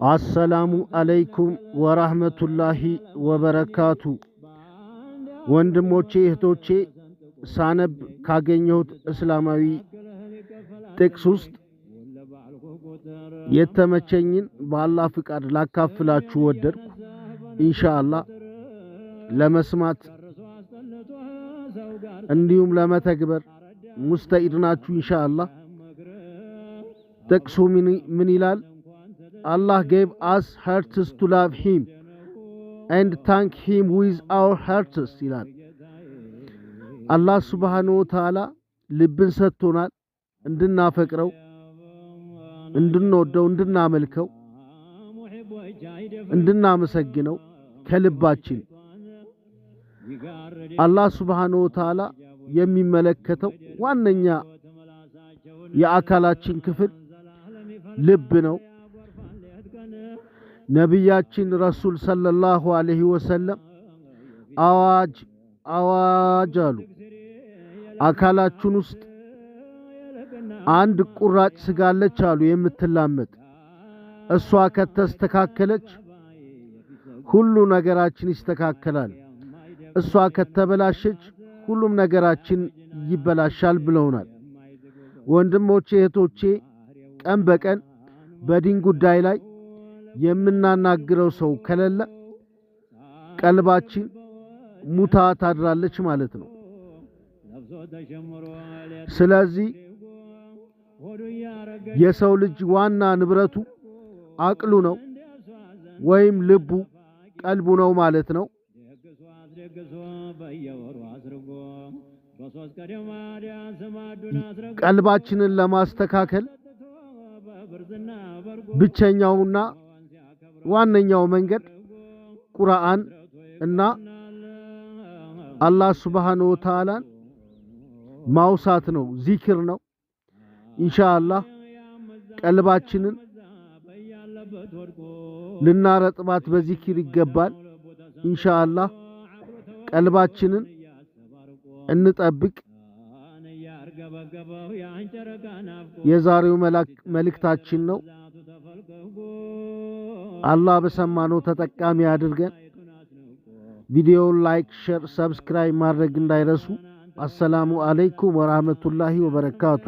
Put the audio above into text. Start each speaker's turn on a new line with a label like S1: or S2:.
S1: አሰላሙ አለይኩም ወራህመቱላሂ ወበረካቱ። ወንድሞቼ እህቶቼ፣ ሳነብ ካገኘሁት እስላማዊ ጥቅስ ውስጥ የተመቸኝን በአላህ ፍቃድ ላካፍላችሁ ወደድኩ። ኢንሻአላህ ለመስማት እንዲሁም ለመተግበር ሙስተዒድ ናችሁ ኢንሻአላህ። ጥቅሱ ምን ይላል? Allah gave us hearts to love him and thank him with our hearts ይላል። አላህ ሱብሓነሁ ወተዓላ ልብን ሰጥቶናል እንድናፈቅረው፣ እንድንወደው፣ እንድናመልከው፣ እንድናመሰግነው ከልባችን። አላህ ሱብሓነሁ ወተዓላ የሚመለከተው ዋነኛ የአካላችን ክፍል ልብ ነው። ነቢያችን ረሱል ሰለላሁ ዐለይሂ ወሰለም አዋጅ አዋጅ አሉ። አካላችን ውስጥ አንድ ቁራጭ ስጋለች አሉ የምትላመጥ። እሷ ከተስተካከለች ሁሉ ነገራችን ይስተካከላል። እሷ ከተበላሸች ሁሉም ነገራችን ይበላሻል ብለውናል። ወንድሞቼ እህቶቼ፣ ቀን በቀን በዲን ጉዳይ ላይ የምናናግረው ሰው ከሌለ ቀልባችን ሙታ ታድራለች ማለት ነው። ስለዚህ የሰው ልጅ ዋና ንብረቱ አቅሉ ነው ወይም ልቡ ቀልቡ ነው ማለት ነው። ቀልባችንን ለማስተካከል ብቸኛውና ዋነኛው መንገድ ቁርአን እና አላህ ሱብሓነሁ ወተዓላን ማውሳት ነው፣ ዚክር ነው። ኢንሻአላህ ቀልባችንን ልናረጥባት በዚክር ይገባል። ኢንሻአላህ ቀልባችንን እንጠብቅ። የዛሬው መልእክታችን ነው። አላህ በሰማነው ተጠቃሚ አድርገን። ቪዲዮውን ላይክ፣ ሼር፣ ሰብስክራይብ ማድረግ እንዳይረሱ። አሰላሙ አለይኩም ወራህመቱላሂ ወበረካቱ።